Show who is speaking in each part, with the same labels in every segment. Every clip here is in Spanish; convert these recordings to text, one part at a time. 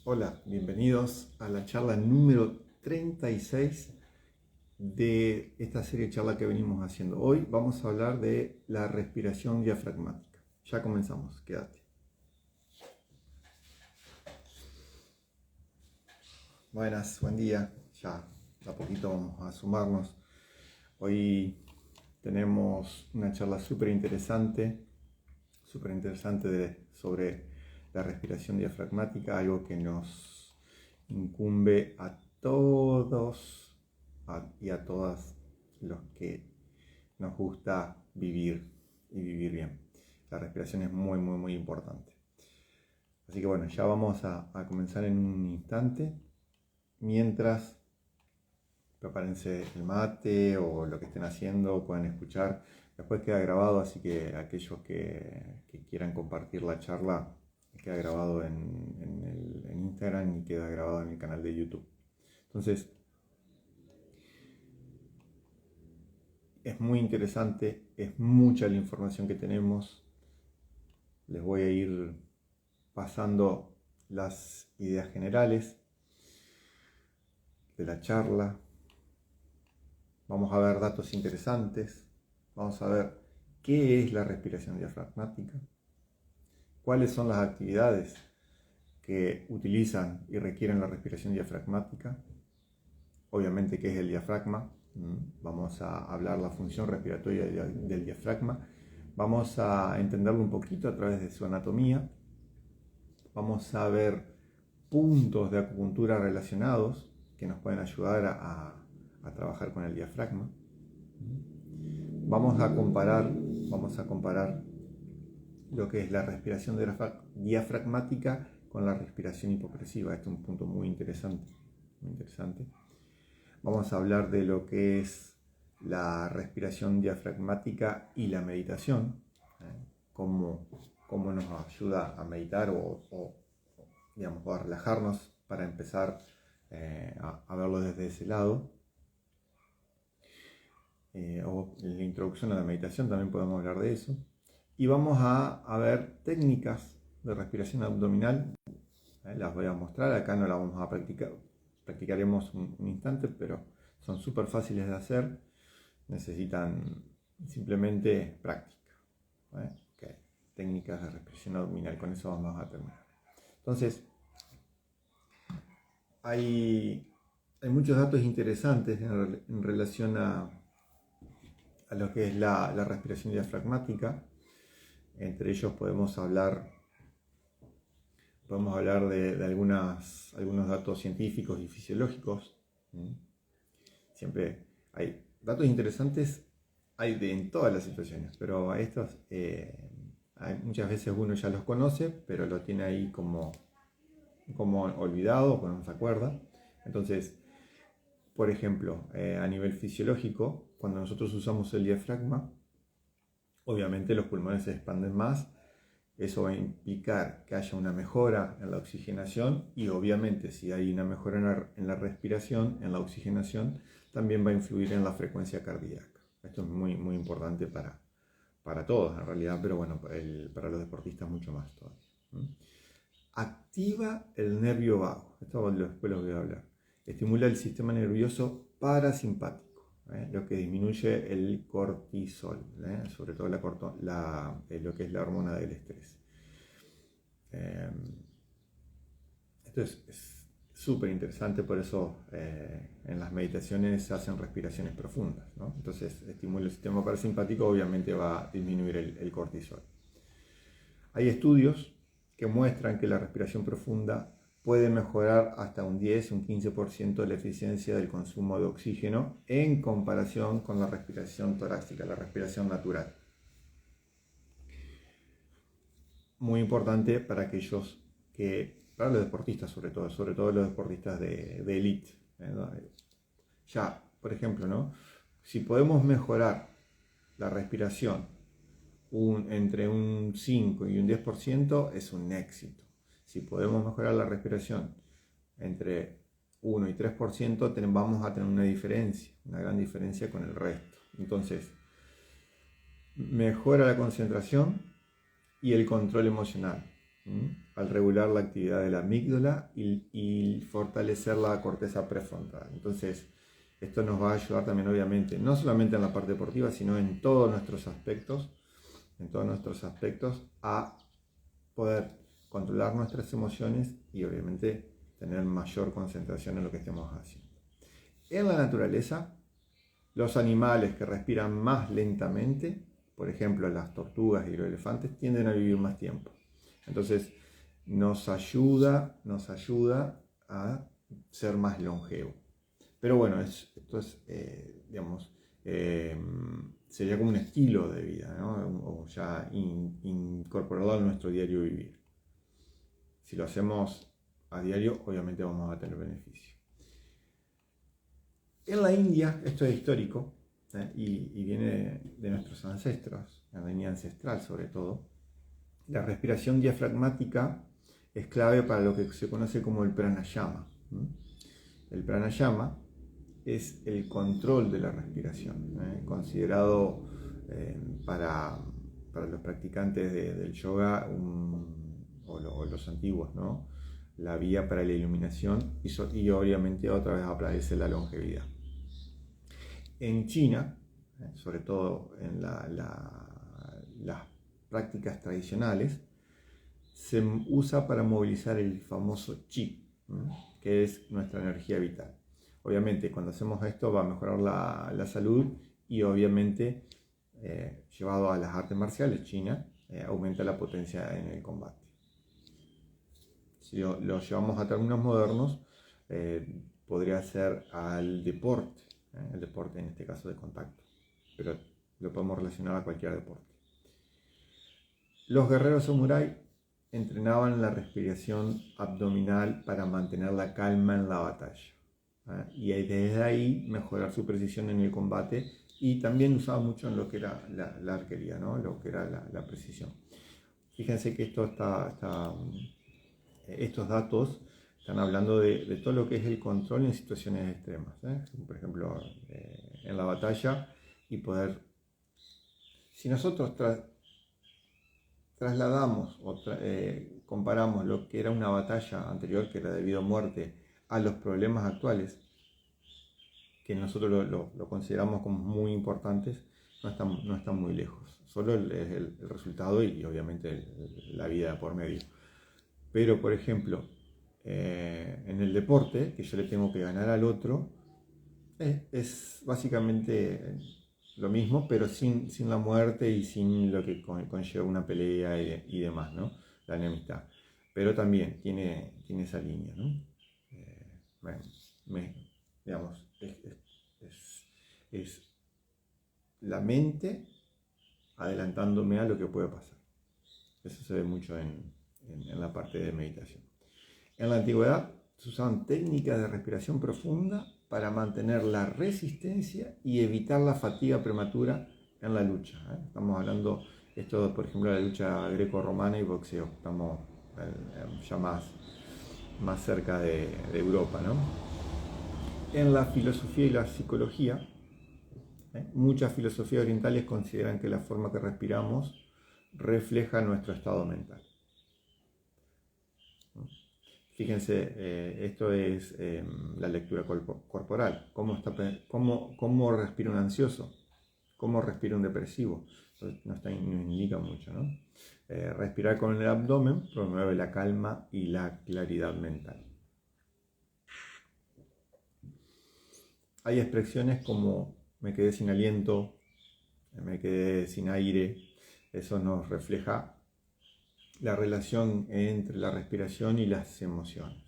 Speaker 1: Hola, bienvenidos a la charla número 36 de esta serie de charla que venimos haciendo. Hoy vamos a hablar de la respiración diafragmática. Ya comenzamos, quédate. Buenas, buen día. Ya de a poquito vamos a sumarnos. Hoy tenemos una charla súper interesante sobre la respiración diafragmática, algo que nos incumbe a todos y a todas los que nos gusta vivir y vivir bien. La respiración es muy importante. Así que bueno, ya vamos a comenzar en un instante. Mientras, prepárense el mate o lo que estén haciendo, pueden escuchar. Después queda grabado, así que aquellos que quieran compartir la charla, queda grabado en Instagram y queda grabado en el canal de YouTube. Entonces, es muy interesante, es mucha la información que tenemos. Les voy a ir pasando las ideas generales de la charla. Vamos a ver datos interesantes. Vamos a ver qué es la respiración diafragmática, cuáles son las actividades que utilizan y requieren la respiración diafragmática, obviamente qué es el diafragma. Vamos a hablar la función respiratoria del diafragma, vamos a entenderlo un poquito a través de su anatomía, vamos a ver puntos de acupuntura relacionados que nos pueden ayudar a trabajar con el diafragma. Vamos a comparar lo que es la respiración diafragmática con la respiración hipopresiva. Este es un punto muy interesante. Vamos a hablar de lo que es la respiración diafragmática y la meditación, cómo nos ayuda a meditar o a relajarnos para empezar a verlo desde ese lado. O en la introducción a la meditación también podemos hablar de eso. Y vamos a ver técnicas de respiración abdominal. Las voy a mostrar, acá no las vamos a practicar. Practicaremos un instante, pero son súper fáciles de hacer. Necesitan simplemente práctica. Okay. Técnicas de respiración abdominal, con eso vamos a terminar. Entonces, hay muchos datos interesantes en relación a lo que es la respiración diafragmática. Entre ellos podemos hablar de algunos datos científicos y fisiológicos. Siempre hay datos interesantes, en todas las situaciones, pero a estos muchas veces uno ya los conoce, pero lo tiene ahí como olvidado, o no se acuerda. Entonces, por ejemplo, a nivel fisiológico, cuando nosotros usamos el diafragma, obviamente los pulmones se expanden más. Eso va a implicar que haya una mejora en la oxigenación y obviamente si hay una mejora en la respiración, en la oxigenación, también va a influir en la frecuencia cardíaca. Esto es muy importante para todos en realidad, pero bueno, para los deportistas mucho más todavía. Activa el nervio vago, esto después lo voy a hablar. Estimula el sistema nervioso parasimpático. Lo que disminuye el cortisol, sobre todo lo que es la hormona del estrés. Esto es súper interesante, por eso en las meditaciones se hacen respiraciones profundas, ¿no? Entonces estimula el sistema parasimpático, obviamente va a disminuir el cortisol. Hay estudios que muestran que la respiración profunda puede mejorar hasta un 10, un 15% de la eficiencia del consumo de oxígeno en comparación con la respiración torácica, la respiración natural. Muy importante para para los deportistas sobre todo los deportistas de élite. Ya, por ejemplo, ¿no? Si podemos mejorar la respiración entre un 5 y un 10%, es un éxito. Si podemos mejorar la respiración entre 1 y 3%, vamos a tener una gran diferencia con el resto. Entonces, mejora la concentración y el control emocional. al regular la actividad de la amígdala y fortalecer la corteza prefrontal. Entonces, esto nos va a ayudar también, obviamente, no solamente en la parte deportiva, sino en todos nuestros aspectos, a poder controlar nuestras emociones y obviamente tener mayor concentración en lo que estemos haciendo. En la naturaleza, los animales que respiran más lentamente, por ejemplo las tortugas y los elefantes, tienden a vivir más tiempo. Entonces nos ayuda a ser más longevo. Pero bueno, esto es, digamos, sería como un estilo de vida, ¿no? O ya incorporado a nuestro diario vivir. Si lo hacemos a diario, obviamente vamos a tener beneficio. En la India, esto es histórico, y viene de nuestros ancestros, en la línea ancestral sobre todo. La respiración diafragmática es clave para lo que se conoce como el pranayama. El pranayama es el control de la respiración, considerado para los practicantes del yoga o los antiguos, ¿no? La vía para la iluminación y obviamente otra vez aparece la longevidad. En China, sobre todo en las prácticas tradicionales, se usa para movilizar el famoso chi, que es nuestra energía vital. Obviamente cuando hacemos esto va a mejorar la salud y obviamente llevado a las artes marciales chinas aumenta la potencia en el combate. Si lo llevamos a términos modernos, podría ser al deporte, el deporte en este caso de contacto, pero lo podemos relacionar a cualquier deporte. Los guerreros samurái entrenaban la respiración abdominal para mantener la calma en la batalla, y desde ahí mejorar su precisión en el combate, y también usaba mucho en lo que era la arquería, ¿no? Lo que era la precisión. Fíjense que estos datos están hablando de todo lo que es el control en situaciones extremas, por ejemplo en la batalla, y poder, si nosotros trasladamos o comparamos lo que era una batalla anterior, que era debido a muerte, a los problemas actuales, que nosotros lo consideramos como muy importantes, no están muy lejos. Solo es el resultado y obviamente la vida por medio. Pero, por ejemplo, en el deporte, que yo le tengo que ganar al otro, es básicamente lo mismo, pero sin la muerte y sin lo que conlleva una pelea y demás, ¿no? La enemistad. Pero también tiene esa línea, ¿no? Digamos, es la mente adelantándome a lo que puede pasar. Eso se ve mucho en la parte de meditación. En la antigüedad se usaban técnicas de respiración profunda para mantener la resistencia y evitar la fatiga prematura en la lucha. Estamos hablando, esto por ejemplo, de la lucha greco-romana y boxeo. Estamos ya más cerca de Europa, ¿no? En la filosofía y la psicología, muchas filosofías orientales consideran que la forma que respiramos refleja nuestro estado mental. Fíjense, esto es la lectura corporal. ¿Cómo respira un ansioso? ¿Cómo respira un depresivo? Nos indica mucho, ¿no? Respirar con el abdomen promueve la calma y la claridad mental. Hay expresiones como me quedé sin aliento, me quedé sin aire. Eso nos refleja la relación entre la respiración y las emociones.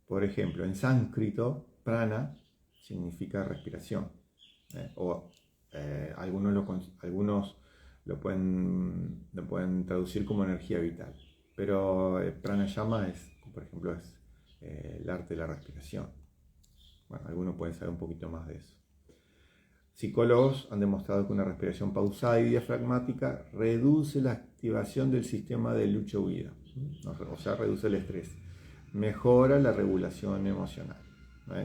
Speaker 1: Por ejemplo, en sánscrito, prana significa respiración. Algunos lo pueden traducir como energía vital. Pero pranayama por ejemplo, es el arte de la respiración. Bueno, algunos pueden saber un poquito más de eso. Psicólogos han demostrado que una respiración pausada y diafragmática reduce la activación del sistema de lucha-huida, o sea, reduce el estrés, mejora la regulación emocional.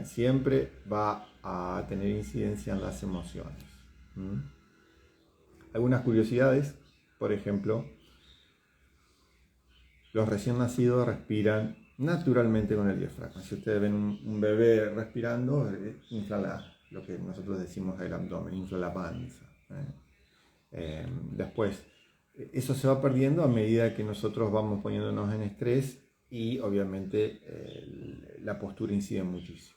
Speaker 1: Siempre va a tener incidencia en las emociones. Algunas curiosidades, por ejemplo, los recién nacidos respiran naturalmente con el diafragma. Si ustedes ven un bebé respirando, infla lo que nosotros decimos el abdomen, infla la panza. Después, eso se va perdiendo a medida que nosotros vamos poniéndonos en estrés y obviamente la postura incide muchísimo.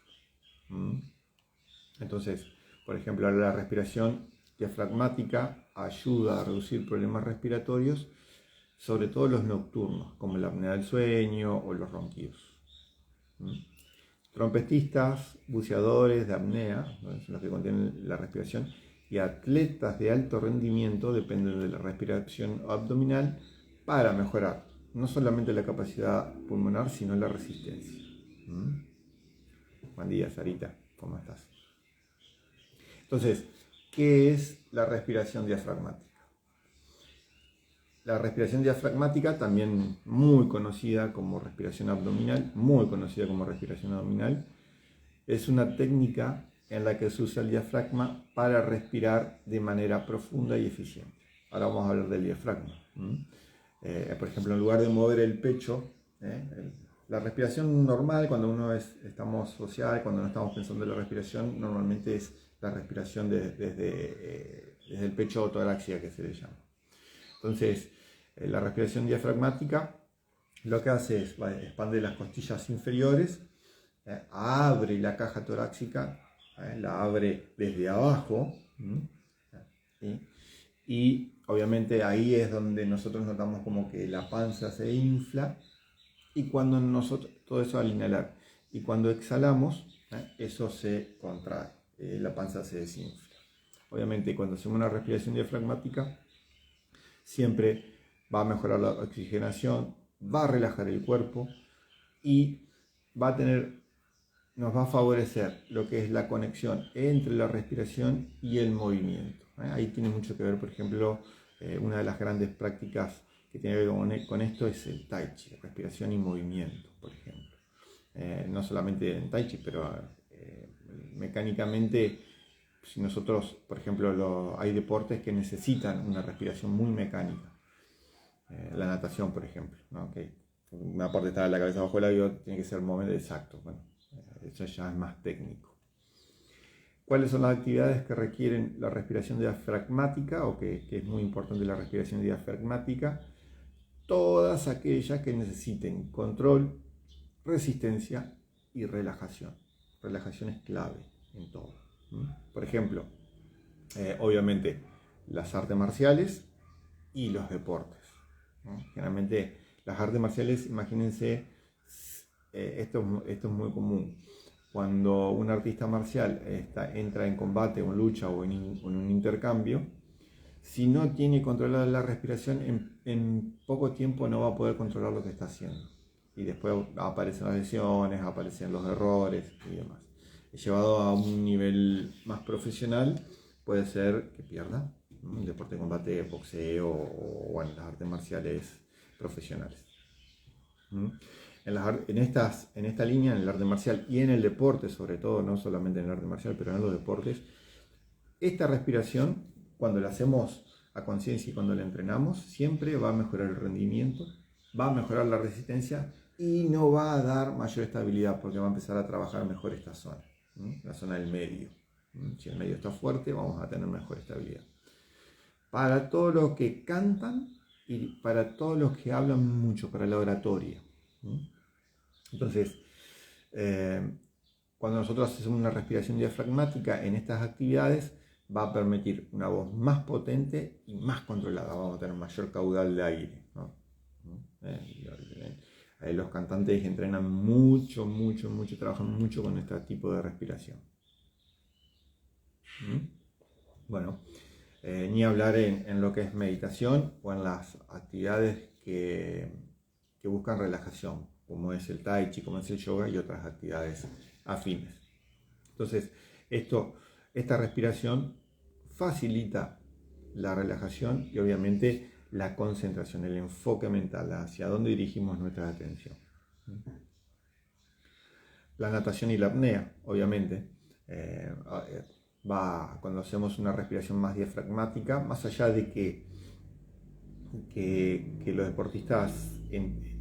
Speaker 1: Entonces, por ejemplo, la respiración diafragmática ayuda a reducir problemas respiratorios, sobre todo los nocturnos, como la apnea del sueño o los ronquidos. Trompetistas, buceadores de apnea, son los que contienen la respiración, y atletas de alto rendimiento dependen de la respiración abdominal para mejorar no solamente la capacidad pulmonar, sino la resistencia. Buen día, Sarita, ¿cómo estás? Entonces, ¿qué es la respiración diafragmática? La respiración diafragmática, también muy conocida como respiración abdominal, es una técnica en la que se usa el diafragma para respirar de manera profunda y eficiente. Ahora vamos a hablar del diafragma. Por ejemplo, en lugar de mover el pecho, la respiración normal, cuando estamos social, cuando no estamos pensando en la respiración, normalmente es la respiración desde el pecho torácica, que se le llama. Entonces, la respiración diafragmática lo que hace es expande las costillas inferiores, abre la caja torácica, la abre desde abajo, ¿sí? Y obviamente ahí es donde nosotros notamos como que la panza se infla, y cuando nosotros, todo eso al inhalar, y cuando exhalamos, eso se contrae, la panza se desinfla. Obviamente cuando hacemos una respiración diafragmática, siempre va a mejorar la oxigenación, va a relajar el cuerpo y nos va a favorecer lo que es la conexión entre la respiración y el movimiento. Ahí tiene mucho que ver, por ejemplo, una de las grandes prácticas que tiene que ver con esto es el Tai Chi, respiración y movimiento, por ejemplo. No solamente en Tai Chi, pero mecánicamente, si nosotros, por ejemplo, hay deportes que necesitan una respiración muy mecánica. La natación, por ejemplo, ¿no? Que una parte está la cabeza bajo el agua, tiene que ser el momento exacto. Bueno, eso ya es más técnico. ¿Cuáles son las actividades que requieren la respiración diafragmática o que es muy importante la respiración diafragmática? Todas aquellas que necesiten control, resistencia y relajación. Relajación es clave en todo. Por ejemplo, obviamente las artes marciales y los deportes. Generalmente las artes marciales, imagínense, esto es muy común. Cuando un artista marcial entra en combate o en lucha o en un intercambio, si no tiene controlada la respiración, en poco tiempo no va a poder controlar lo que está haciendo. Y después aparecen las lesiones, aparecen los errores y demás. Llevado a un nivel más profesional, puede ser que pierda. Un deporte de combate, boxeo o bueno, las artes marciales profesionales. En esta línea, en el arte marcial y en el deporte, sobre todo, no solamente en el arte marcial, pero en los deportes, esta respiración, cuando la hacemos a conciencia y cuando la entrenamos, siempre va a mejorar el rendimiento, va a mejorar la resistencia y no va a dar mayor estabilidad, porque va a empezar a trabajar mejor esta zona, la zona del medio. Si el medio está fuerte, vamos a tener mejor estabilidad. Para todos los que cantan y para todos los que hablan mucho, para la oratoria. Entonces, cuando nosotros hacemos una respiración diafragmática en estas actividades, va a permitir una voz más potente y más controlada. Vamos a tener mayor caudal de aire, ¿no? Los cantantes entrenan mucho, trabajan mucho con este tipo de respiración. Bueno, ni hablar en lo que es meditación o en las actividades que buscan relajación, como es el Tai Chi, como es el yoga y otras actividades afines. Entonces, esta respiración facilita la relajación y obviamente la concentración, el enfoque mental, hacia dónde dirigimos nuestra atención. La natación y la apnea, obviamente, cuando hacemos una respiración más diafragmática, más allá de que los deportistas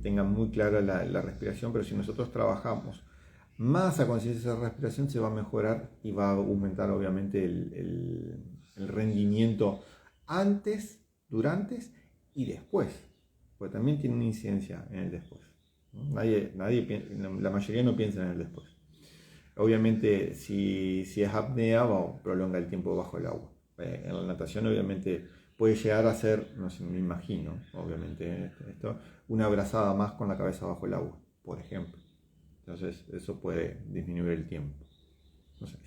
Speaker 1: tengan muy clara la respiración, pero si nosotros trabajamos más a conciencia de esa respiración, se va a mejorar y va a aumentar obviamente el rendimiento antes, durante y después, porque también tiene una incidencia en el después. La mayoría no piensa en el después. Obviamente, si es apnea, prolonga el tiempo bajo el agua. En la natación, obviamente, puede llegar a ser, no sé, me imagino, obviamente, una brazada más con la cabeza bajo el agua, por ejemplo. Entonces, eso puede disminuir el tiempo. No sé,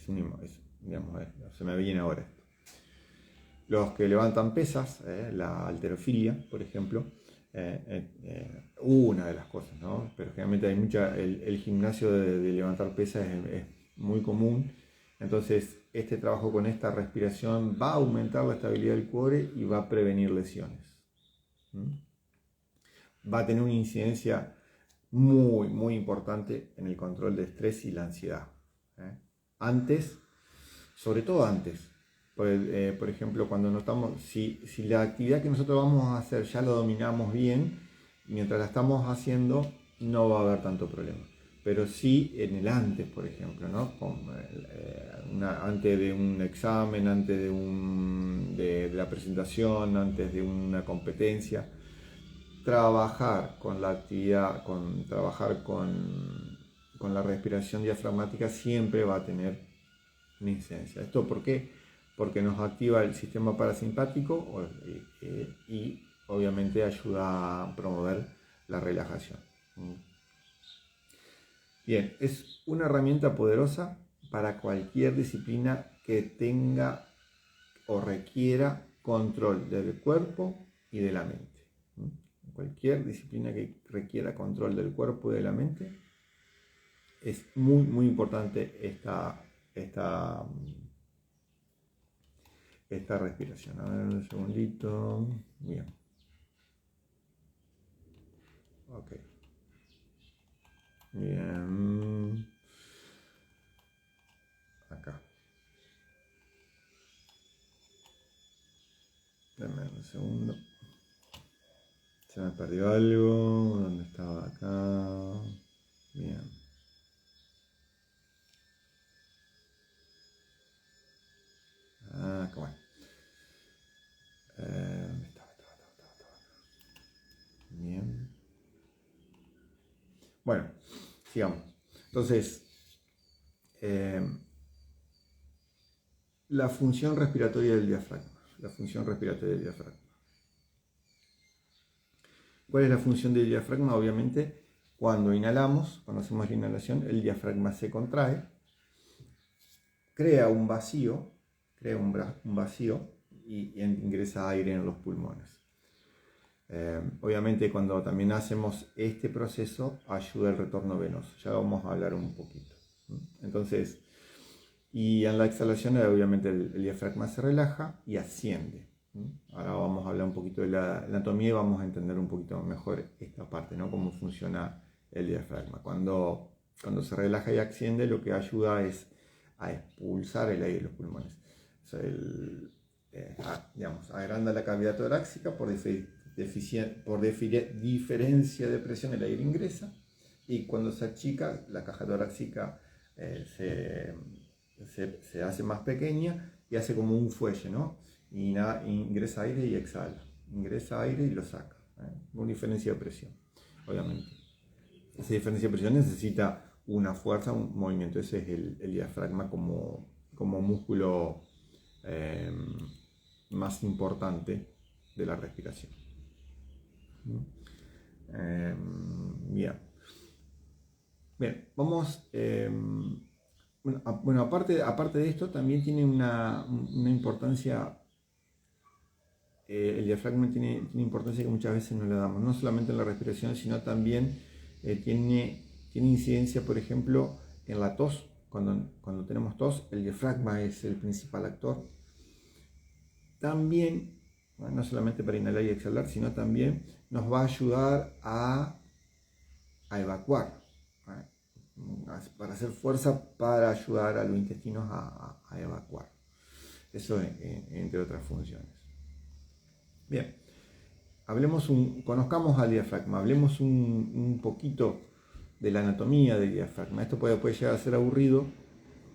Speaker 1: digamos, se me viene ahora esto. Los que levantan pesas, la halterofilia, por ejemplo, una de las cosas, ¿no? Pero generalmente hay el gimnasio de levantar pesas es muy común. Entonces, este trabajo con esta respiración va a aumentar la estabilidad del core y va a prevenir lesiones. Va a tener una incidencia muy, muy importante en el control de estrés y la ansiedad. Antes, sobre todo antes. Por ejemplo, cuando notamos, si la actividad que nosotros vamos a hacer ya lo dominamos bien, mientras la estamos haciendo no va a haber tanto problema. Pero sí en el antes, por ejemplo, ¿no? Antes de un examen, antes de la presentación, antes de una competencia, trabajar con la actividad, trabajar con la respiración diafragmática siempre va a tener una incidencia. ¿Esto por qué? Porque nos activa el sistema parasimpático y obviamente ayuda a promover la relajación. Bien, es una herramienta poderosa para cualquier disciplina que tenga o requiera control del cuerpo y de la mente. Cualquier disciplina que requiera control del cuerpo y de la mente, es muy, muy importante esta respiración. A ver, un segundito. Bien. Ok. Bien. Acá. Dame un segundo. Se me perdió algo. ¿Dónde estaba? Acá. Bien. Acá bueno. ¿Dónde estaba? Bien. Bueno, sigamos. Entonces, la función respiratoria del diafragma. La función respiratoria del diafragma. ¿Cuál es la función del diafragma? Obviamente, cuando inhalamos, cuando hacemos la inhalación, el diafragma se contrae, crea un vacío y ingresa aire en los pulmones. Obviamente, cuando también hacemos este proceso, ayuda el retorno venoso. Ya vamos a hablar un poquito. Entonces, y en la exhalación, obviamente, el diafragma se relaja y asciende. Ahora vamos a hablar un poquito de la anatomía y vamos a entender un poquito mejor esta parte, ¿no? Cómo funciona el diafragma. Cuando se relaja y asciende, lo que ayuda es a expulsar el aire de los pulmones. O sea, agranda la cavidad torácica, por diferencia de presión el aire ingresa, y cuando se achica, la caja torácica se hace más pequeña y hace como un fuelle, ¿no? Y ingresa aire y exhala, ingresa aire y lo saca, con diferencia de presión, obviamente. Esa diferencia de presión necesita una fuerza, un movimiento. Ese es el diafragma como músculo más importante de la respiración. Bien, vamos. Bueno, aparte de esto, también tiene una importancia. El diafragma tiene importancia que muchas veces no le damos, no solamente en la respiración, sino también tiene incidencia, por ejemplo, en la tos. Cuando tenemos tos, el diafragma es el principal actor. También, no solamente para inhalar y exhalar, sino también nos va a ayudar a evacuar, para hacer fuerza para ayudar a los intestinos a evacuar. Eso entre otras funciones. Bien, conozcamos al diafragma, hablemos un poquito de la anatomía del diafragma. Esto puede llegar a ser aburrido,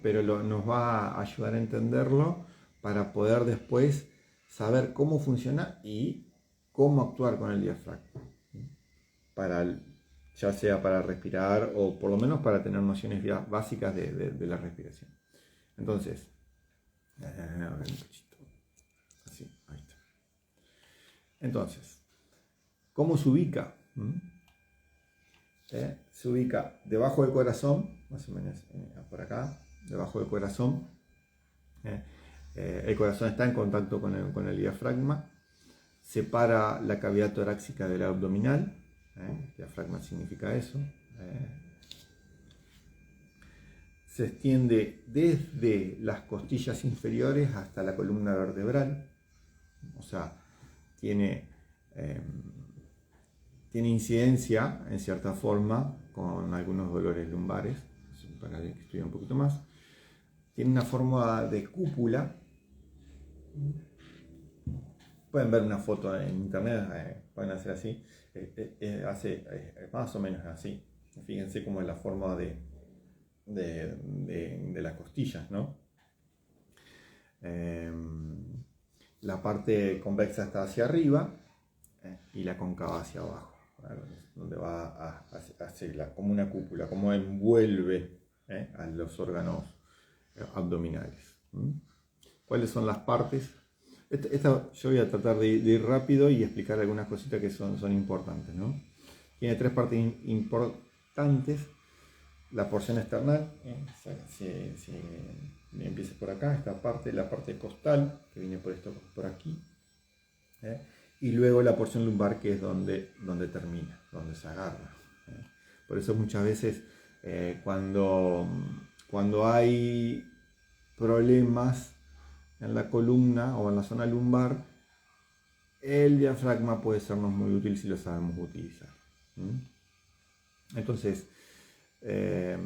Speaker 1: pero nos va a ayudar a entenderlo para poder después saber cómo funciona y cómo actuar con el diafragma, ya sea para respirar o por lo menos para tener nociones básicas de la respiración. Entonces, así, ahí está. Entonces, ¿cómo se ubica? Se ubica debajo del corazón, más o menos por acá, debajo del corazón. El corazón está en contacto con el diafragma, separa la cavidad torácica de la abdominal. Diafragma significa eso. Se extiende desde las costillas inferiores hasta la columna vertebral, o sea, tiene incidencia en cierta forma con algunos dolores lumbares, para que estudie un poquito más. Tiene una forma de cúpula. Pueden ver una foto en internet, pueden hacer así, hace más o menos así. Fíjense cómo es la forma de las costillas, ¿no? La parte convexa está hacia arriba y la cóncava hacia abajo, donde va hacia como una cúpula, como envuelve a los órganos abdominales. ¿Cuáles son las partes? Yo voy a tratar de ir rápido y explicar algunas cositas que son importantes, ¿no? Tiene 3 partes importantes. La porción external, si empieza por acá, esta parte, la parte costal, que viene por aquí, y luego la porción lumbar, que es donde termina, donde se agarra. Por eso muchas veces cuando hay problemas en la columna o en la zona lumbar, el diafragma puede sernos muy útil si lo sabemos utilizar. Entonces, el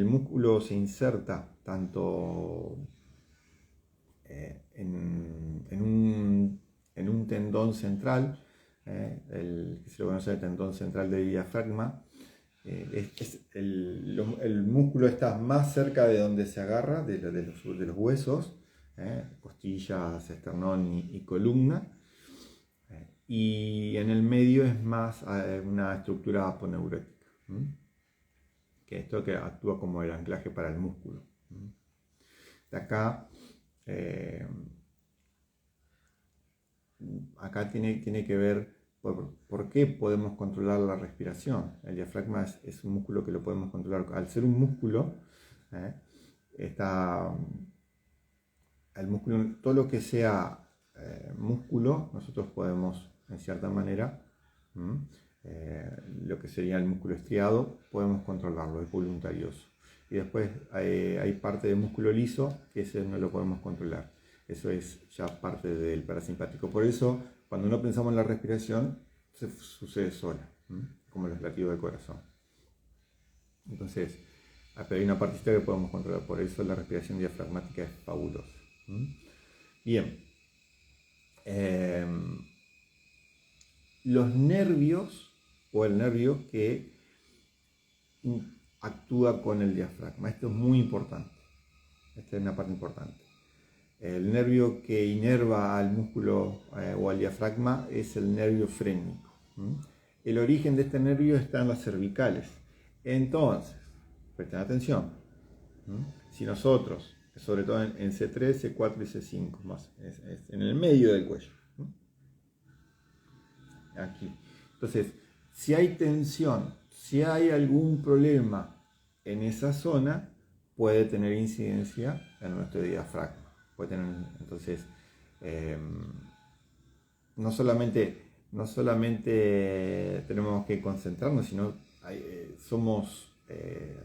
Speaker 1: músculo se inserta tanto en un tendón central, el que se lo conoce el tendón central del diafragma. El músculo está más cerca de donde se agarra, de los huesos, costillas, esternón y columna. Y en el medio es más una estructura aponeurética, que esto que actúa como el anclaje para el músculo. De acá tiene que ver por qué podemos controlar la respiración. El diafragma es un músculo que lo podemos controlar. Al ser un músculo, el músculo, todo lo que sea músculo, nosotros podemos, en cierta manera, lo que sería el músculo estriado, podemos controlarlo, es voluntarioso. Y después hay parte del músculo liso que ese no lo podemos controlar. Eso es ya parte del parasimpático. Por eso, cuando no pensamos en la respiración, sucede sola, como los latidos del corazón. Entonces, pero hay una partecita que podemos controlar. Por eso la respiración diafragmática es fabulosa. Bien. Los nervios, o el nervio que actúa con el diafragma. Esto es muy importante. Esta es una parte importante. El nervio que inerva al músculo o al diafragma es el nervio frénico. El origen de este nervio está en las cervicales. Entonces, presten atención. Si nosotros, sobre todo en C3, C4 y C5, más, es en el medio del cuello. Aquí. Entonces, si hay tensión, si hay algún problema en esa zona, puede tener incidencia en nuestro diafragma. Entonces, no solamente tenemos que concentrarnos, sino somos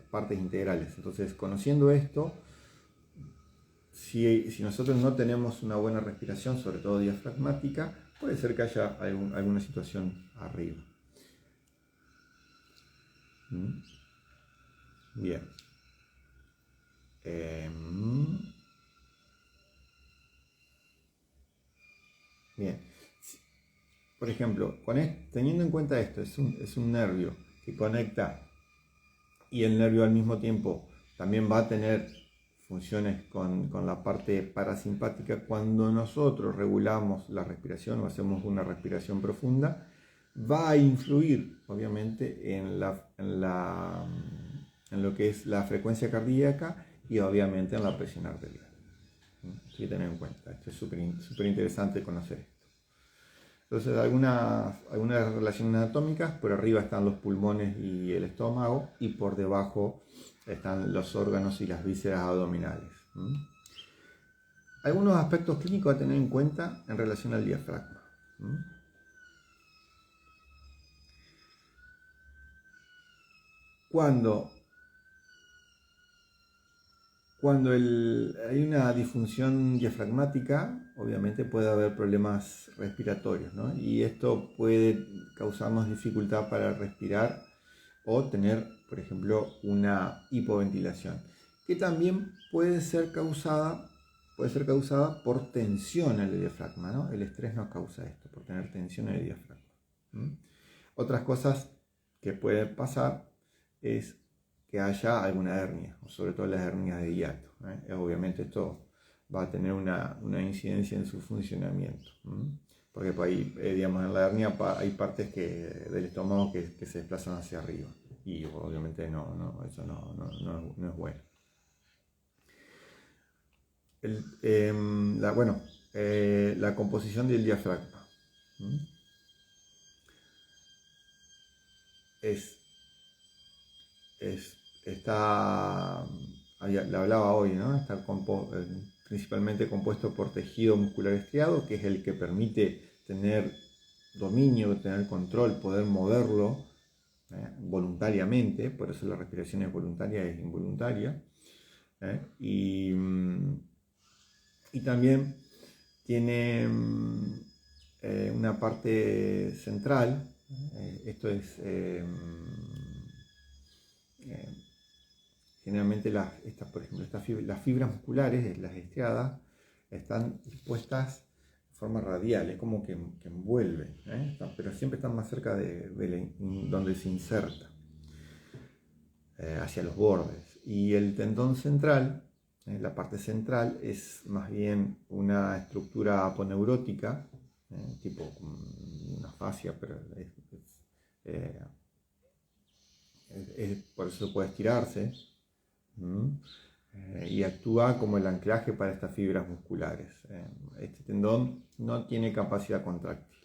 Speaker 1: partes integrales. Entonces, conociendo esto, si nosotros no tenemos una buena respiración, sobre todo diafragmática, puede ser que haya alguna situación arriba. Bien. Bien. Por ejemplo, teniendo en cuenta esto, es un nervio que conecta y el nervio al mismo tiempo también va a tener funciones con la parte parasimpática. Cuando nosotros regulamos la respiración o hacemos una respiración profunda, va a influir obviamente en lo que es la frecuencia cardíaca y obviamente en la presión arterial. Hay que tener en cuenta, esto es súper interesante conocer esto. Entonces, algunas relaciones anatómicas, por arriba están los pulmones y el estómago, y por debajo están los órganos y las vísceras abdominales. Algunos aspectos clínicos a tener en cuenta en relación al diafragma. Cuando hay una disfunción diafragmática, obviamente puede haber problemas respiratorios, ¿no? Y esto puede causarnos dificultad para respirar o tener, por ejemplo, una hipoventilación, que también puede ser causada por tensión en el diafragma, ¿no? El estrés nos causa esto, por tener tensión en el diafragma. Otras cosas que pueden pasar es que haya alguna hernia, sobre todo las hernias de hiato. Obviamente esto va a tener una incidencia en su funcionamiento, porque por ahí, digamos, en la hernia hay partes del estómago que se desplazan hacia arriba y obviamente eso no es bueno. La composición del diafragma le hablaba hoy, ¿no? Está principalmente compuesto por tejido muscular estriado, que es el que permite tener dominio, tener control, poder moverlo voluntariamente, por eso la respiración es voluntaria e involuntaria. Y también tiene una parte central, esto es generalmente por ejemplo, las fibras musculares, las estriadas, están dispuestas de forma radial, es como que envuelven, pero siempre están más cerca de donde se inserta, hacia los bordes. Y el tendón central, la parte central, es más bien una estructura aponeurótica, tipo una fascia, pero por eso puede estirarse. Y actúa como el anclaje para estas fibras musculares. Este tendón no tiene capacidad contráctil,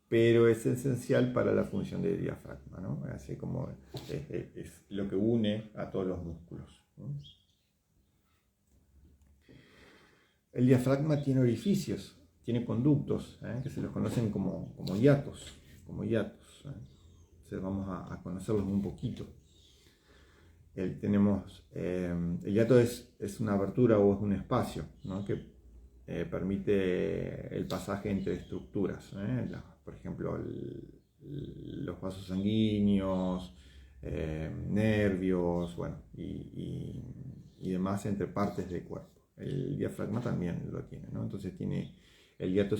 Speaker 1: pero es esencial para la función del diafragma, ¿no? Así como es lo que une a todos los músculos. El diafragma tiene orificios, tiene conductos, que se los conocen como hiatos. Entonces vamos a conocerlos un poquito. El hiato es una abertura o es un espacio, ¿no? Que permite el pasaje entre estructuras, por ejemplo, los vasos sanguíneos, nervios, bueno, y demás entre partes del cuerpo. El diafragma también lo tiene, ¿no? Entonces tiene el hiato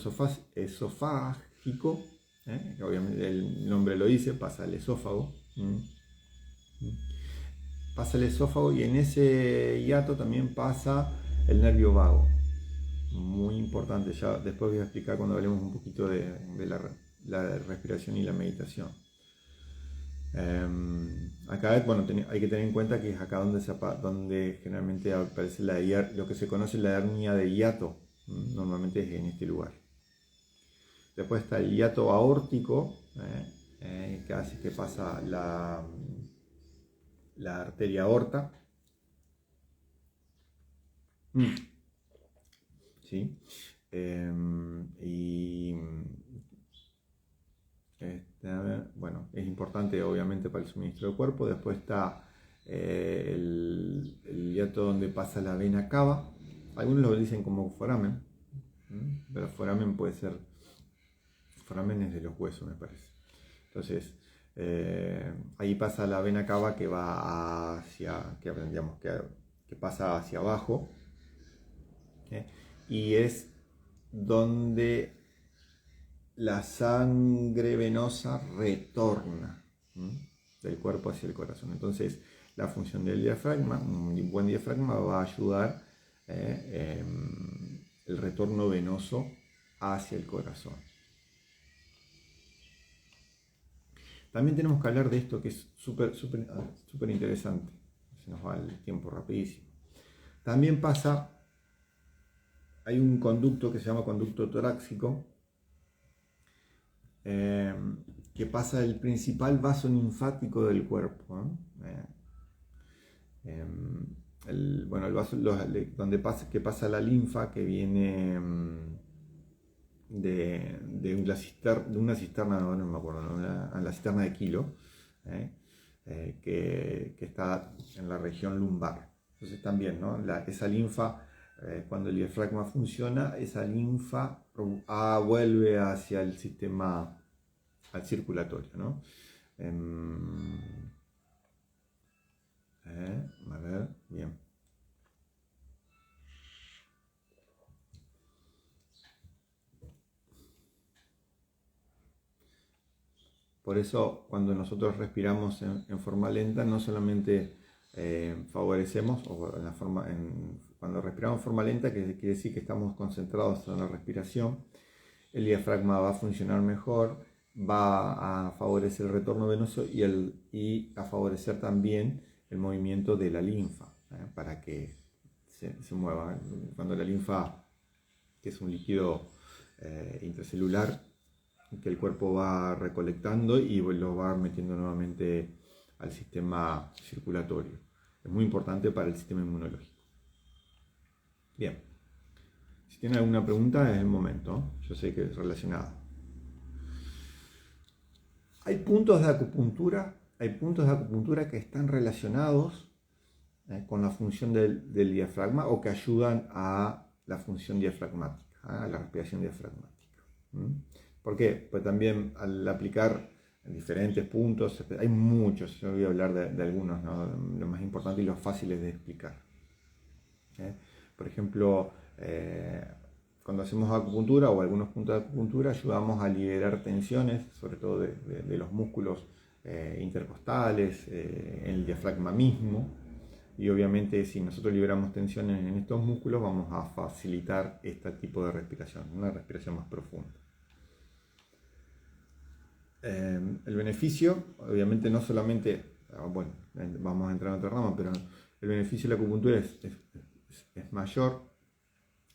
Speaker 1: esofágico, que obviamente el nombre lo dice, pasa al esófago. Pasa el esófago y en ese hiato también pasa el nervio vago. Muy importante, ya después voy a explicar cuando hablemos un poquito de la respiración y la meditación. Acá, bueno, hay que tener en cuenta que es acá donde generalmente aparece lo que se conoce la hernia de hiato. Normalmente es en este lugar. Después está el hiato aórtico, que hace que pasa la arteria aorta. ¿Sí? Bueno, es importante obviamente para el suministro del cuerpo. Después está el hiato donde pasa la vena cava. Algunos lo dicen como foramen, pero foramen puede ser, foramen es de los huesos, me parece. Entonces, ahí pasa la vena cava que va que pasa hacia abajo, y es donde la sangre venosa retorna del cuerpo hacia el corazón. Entonces, la función del diafragma, un buen diafragma va a ayudar el retorno venoso hacia el corazón. También tenemos que hablar de esto que es súper interesante. Se nos va el tiempo rapidísimo. También pasa, hay un conducto que se llama conducto torácico, que pasa el principal vaso linfático del cuerpo. El vaso donde pasa la linfa, que viene de una cisterna, no me acuerdo, ¿no? La cisterna de Kilo, que está en la región lumbar. Entonces también, ¿no? Esa linfa, cuando el diafragma funciona, esa linfa vuelve hacia el sistema circulatorio, ¿no? A ver, bien. Por eso, cuando nosotros respiramos en forma lenta, no solamente favorecemos, cuando respiramos en forma lenta, que quiere decir que estamos concentrados en la respiración, el diafragma va a funcionar mejor, va a favorecer el retorno venoso y a favorecer también el movimiento de la linfa, para que se mueva. Cuando la linfa, que es un líquido intracelular, que el cuerpo va recolectando y lo va metiendo nuevamente al sistema circulatorio. Es muy importante para el sistema inmunológico. Bien. Si tienen alguna pregunta es el momento. Yo sé que es relacionada. Hay puntos de acupuntura que están relacionados con la función del diafragma, o que ayudan a la función diafragmática, a la respiración diafragmática. ¿Por qué? Pues también al aplicar diferentes puntos, hay muchos, yo voy a hablar de algunos, ¿no? Lo más importante y los fáciles de explicar. Por ejemplo, cuando hacemos acupuntura o algunos puntos de acupuntura, ayudamos a liberar tensiones, sobre todo de los músculos intercostales, en el diafragma mismo. Y obviamente, si nosotros liberamos tensiones en estos músculos, vamos a facilitar este tipo de respiración, una respiración más profunda. El beneficio, obviamente, no solamente, vamos a entrar en otra rama, pero el beneficio de la acupuntura es mayor.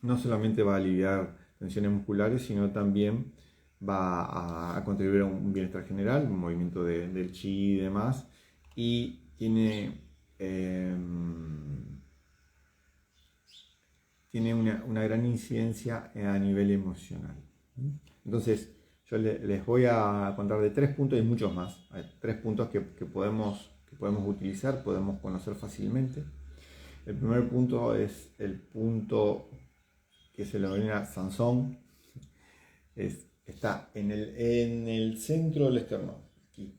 Speaker 1: No solamente va a aliviar tensiones musculares, sino también va a contribuir a un bienestar general, un movimiento del chi y demás, y tiene una gran incidencia a nivel emocional. Entonces, yo les voy a contar de 3 puntos, y muchos más. Hay 3 puntos que podemos utilizar, podemos conocer fácilmente. El primer punto es el punto que se lo denomina Sansón. Está en el centro del esternón. Aquí,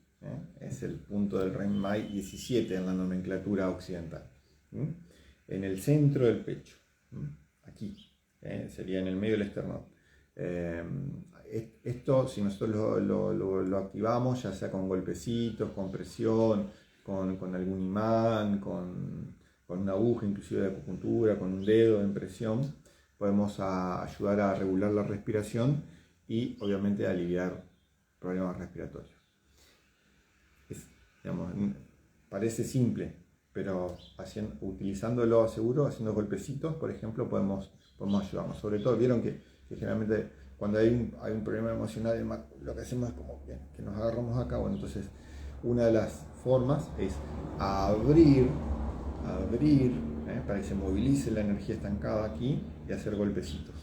Speaker 1: es el punto del Renmai 17 en la nomenclatura occidental. En el centro del pecho. Aquí, sería en el medio del esternón. Esto, si nosotros lo activamos, ya sea con golpecitos, con presión, con algún imán, con una aguja inclusive de acupuntura, con un dedo en presión, podemos ayudar a regular la respiración y obviamente a aliviar problemas respiratorios. Parece simple, pero utilizándolo seguro, haciendo golpecitos, por ejemplo, podemos ayudarnos. Sobre todo, vieron que generalmente cuando hay un problema emocional, lo que hacemos es como que nos agarramos acá. Bueno, entonces una de las formas es abrir, para que se movilice la energía estancada aquí, y hacer golpecitos.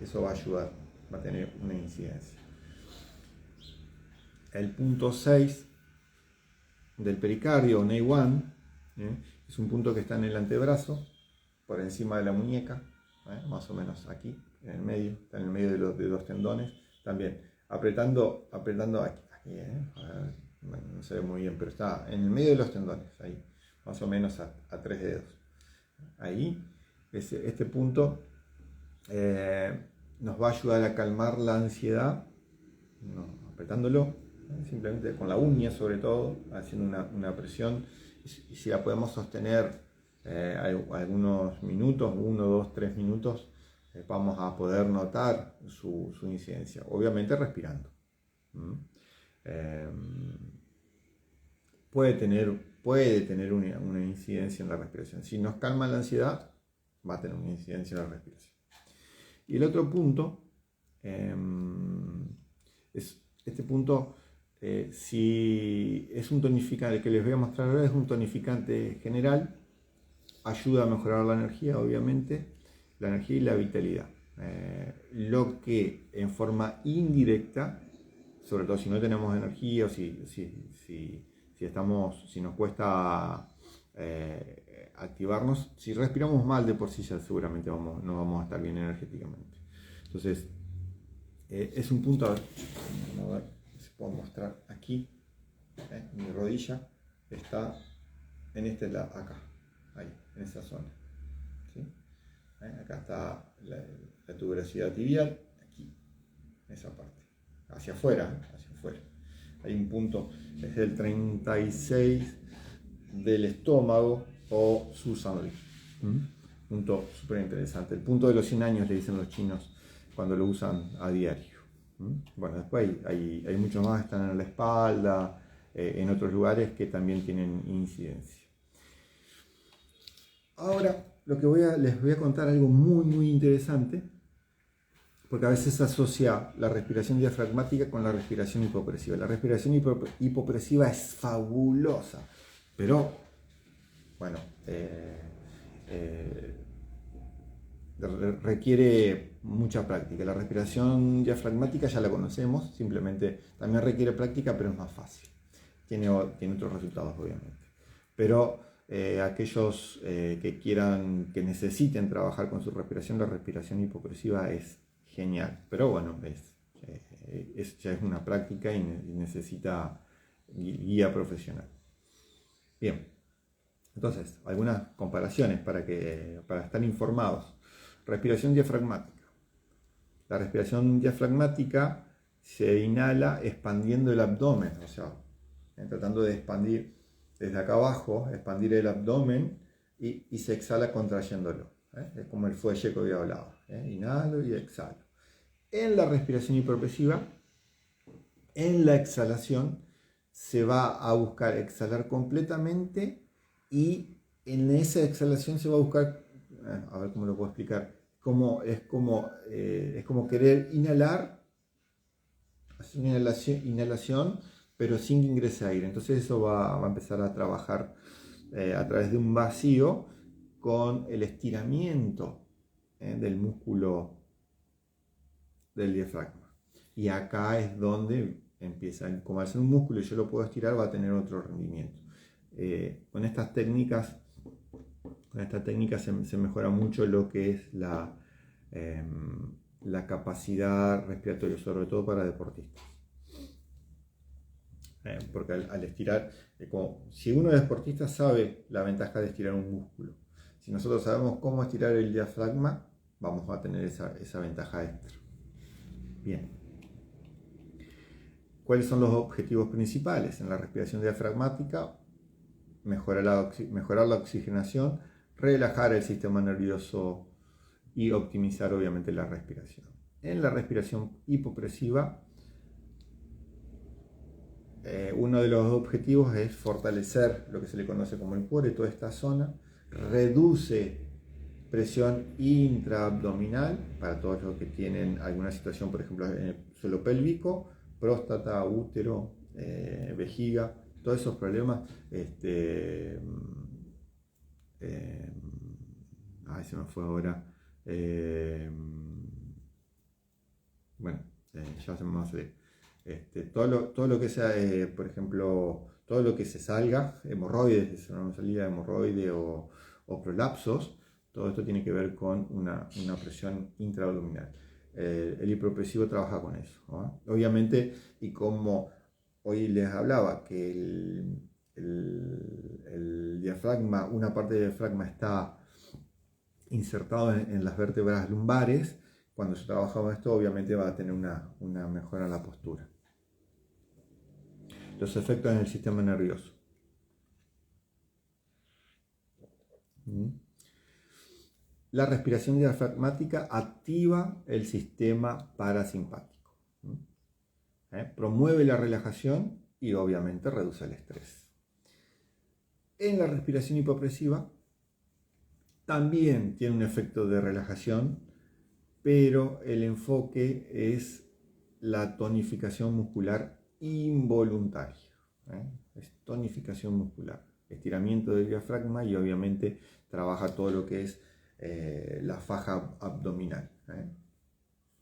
Speaker 1: Eso va a ayudar, va a tener una incidencia. El punto 6 del pericardio, o Ney-1, es un punto que está en el antebrazo, por encima de la muñeca, más o menos aquí, en el medio, está en el medio de los tendones. También apretando aquí, no se ve muy bien, pero está en el medio de los tendones, ahí, más o menos a 3 dedos. Ahí, este punto nos va a ayudar a calmar la ansiedad no, apretándolo, simplemente con la uña sobre todo, haciendo una presión, y si la podemos sostener algunos minutos, 1, 2, 3 minutos, vamos a poder notar su incidencia, obviamente respirando. ¿Mm? Eh, puede tener una incidencia en la respiración. Si nos calma la ansiedad, va a tener una incidencia en la respiración. Y el otro punto es este punto, si es un tonificante, el que les voy a mostrar ahora es un tonificante general, ayuda a mejorar la energía, obviamente, la energía y la vitalidad. Lo que en forma indirecta, sobre todo si no tenemos energía o si nos cuesta activarnos, si respiramos mal de por sí ya seguramente no vamos a estar bien energéticamente. Entonces, es un punto, a ver si puedo mostrar aquí, mi rodilla está en este lado, acá, ahí, en esa zona. ¿Sí? Acá está la tuberosidad tibial, aquí, en esa parte, hacia afuera. Hay un punto, es el 36 del estómago o Susanli. Punto súper interesante. El punto de los 100 años, le dicen los chinos cuando lo usan a diario. Bueno, después hay muchos más, están en la espalda, en otros lugares que también tienen incidencia. Ahora, les voy a contar algo muy, muy interesante, porque a veces se asocia la respiración diafragmática con la respiración hipopresiva. La respiración hipopresiva es fabulosa, pero, bueno, requiere mucha práctica. La respiración diafragmática ya la conocemos, simplemente también requiere práctica, pero es más fácil. Tiene otros resultados, obviamente. Pero aquellos que necesiten trabajar con su respiración, la respiración hipopresiva es genial. Pero bueno, ya es una práctica y necesita guía profesional. Bien, entonces, algunas comparaciones para estar informados. Respiración diafragmática. La respiración diafragmática se inhala expandiendo el abdomen, o sea, tratando de expandir desde acá abajo, expandir el abdomen y se exhala contrayéndolo. Es como el fuelle que había hablado. Inhalo y exhalo. En la respiración hipopresiva, en la exhalación, se va a buscar exhalar completamente y en esa exhalación se va a buscar, a ver cómo lo puedo explicar, es como querer inhalar, hacer una inhalación, pero sin que ingrese aire. Entonces eso va a empezar a trabajar a través de un vacío con el estiramiento del músculo del diafragma. Y acá es donde empieza, como al ser un músculo y yo lo puedo estirar, va a tener otro rendimiento. Con estas técnicas se mejora mucho lo que es la capacidad respiratoria, sobre todo para deportistas. Porque al estirar, si uno es deportista sabe la ventaja de estirar un músculo. Si nosotros sabemos cómo estirar el diafragma, vamos a tener esa ventaja extra. Bien. ¿Cuáles son los objetivos principales en la respiración diafragmática? Mejorar la oxigenación, relajar el sistema nervioso y optimizar obviamente la respiración. En la respiración hipopresiva, uno de los objetivos es fortalecer lo que se le conoce como el core, toda esta zona, reduce presión intraabdominal para todos los que tienen alguna situación, por ejemplo, en el suelo pélvico, próstata, útero, vejiga, todos esos problemas. Se me fue ahora. Ya se me va a salir. Todo lo que sea, por ejemplo, todo lo que se salga, hemorroides, una salida de hemorroide o prolapsos, todo esto tiene que ver con una presión intraabdominal. El hipopresivo trabaja con eso, ¿no? Obviamente, y como hoy les hablaba, que el diafragma, una parte del diafragma está insertado en las vértebras lumbares, cuando yo trabajo esto, obviamente va a tener una mejora en la postura. Los efectos en el sistema nervioso. La respiración diafragmática activa el sistema parasimpático. Promueve la relajación y obviamente reduce el estrés. En la respiración hipopresiva también tiene un efecto de relajación, pero el enfoque es la tonificación muscular involuntaria. Es tonificación muscular, estiramiento del diafragma y obviamente trabaja todo lo que es la faja abdominal,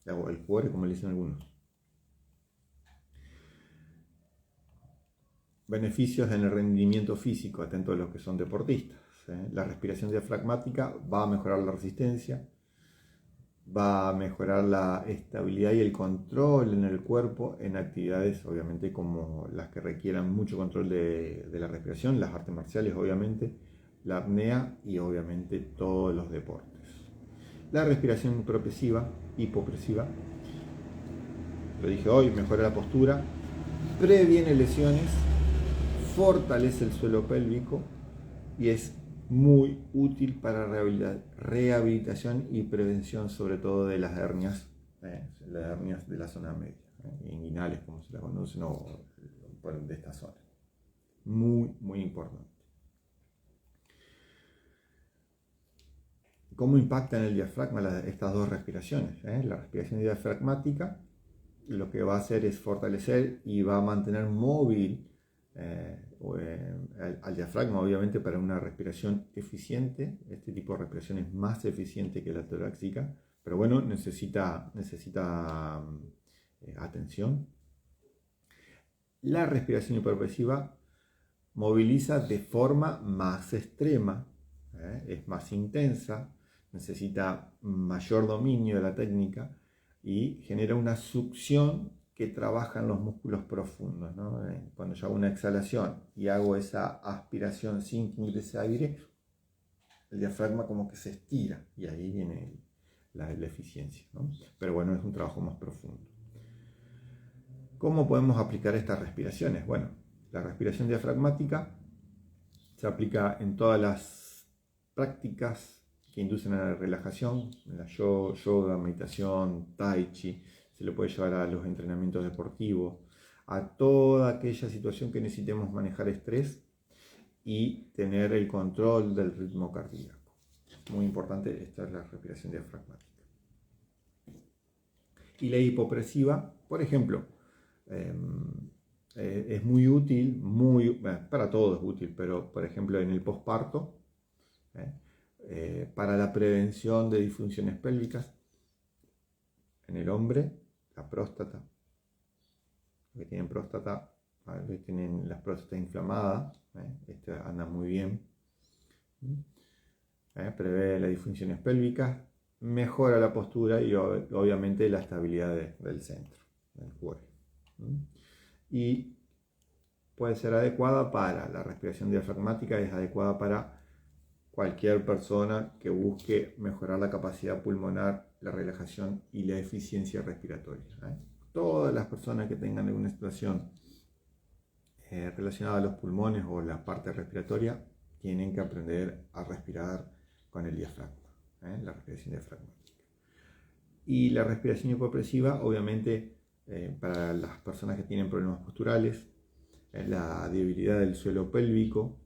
Speaker 1: o el cuore, como le dicen algunos. Beneficios en el rendimiento físico, atento a los que son deportistas. La respiración diafragmática va a mejorar la resistencia, va a mejorar la estabilidad y el control en el cuerpo en actividades obviamente como las que requieran mucho control de la respiración, las artes marciales obviamente, la apnea y obviamente todos los deportes. La respiración hipopresiva, lo dije hoy, mejora la postura, previene lesiones, fortalece el suelo pélvico y es muy útil para rehabilitación y prevención, sobre todo de las hernias de la zona media, inguinales como se la conocen, o de esta zona. Muy, muy importante. ¿Cómo impactan el diafragma estas dos respiraciones? La respiración diafragmática lo que va a hacer es fortalecer y va a mantener móvil al diafragma, obviamente, para una respiración eficiente. Este tipo de respiración es más eficiente que la torácica, pero bueno, necesita atención. La respiración hipopresiva moviliza de forma más extrema, es más intensa, necesita mayor dominio de la técnica y genera una succión que trabaja en los músculos profundos, ¿no? Cuando yo hago una exhalación y hago esa aspiración sin que ingrese aire, el diafragma como que se estira y ahí viene la eficiencia, ¿no? Pero bueno, es un trabajo más profundo. ¿Cómo podemos aplicar estas respiraciones? Bueno, la respiración diafragmática se aplica en todas las prácticas que inducen a la relajación, la yoga, meditación, tai chi. Se lo puede llevar a los entrenamientos deportivos, a toda aquella situación que necesitemos manejar estrés y tener el control del ritmo cardíaco. Muy importante, esta es la respiración diafragmática. Y la hipopresiva, por ejemplo, es muy útil, para todo es útil, pero por ejemplo en el posparto, para la prevención de disfunciones pélvicas, en el hombre, la próstata, que tienen próstata, que tienen las próstatas inflamadas, este anda muy bien, prevé las disfunciones pélvicas, mejora la postura y obviamente la estabilidad del centro, del cuerpo. Y puede ser adecuada para la respiración diafragmática, es adecuada para cualquier persona que busque mejorar la capacidad pulmonar, la relajación y la eficiencia respiratoria. Todas las personas que tengan alguna situación relacionada a los pulmones o la parte respiratoria tienen que aprender a respirar con el diafragma, la respiración diafragmática. Y la respiración hipopresiva, obviamente, para las personas que tienen problemas posturales, la debilidad del suelo pélvico,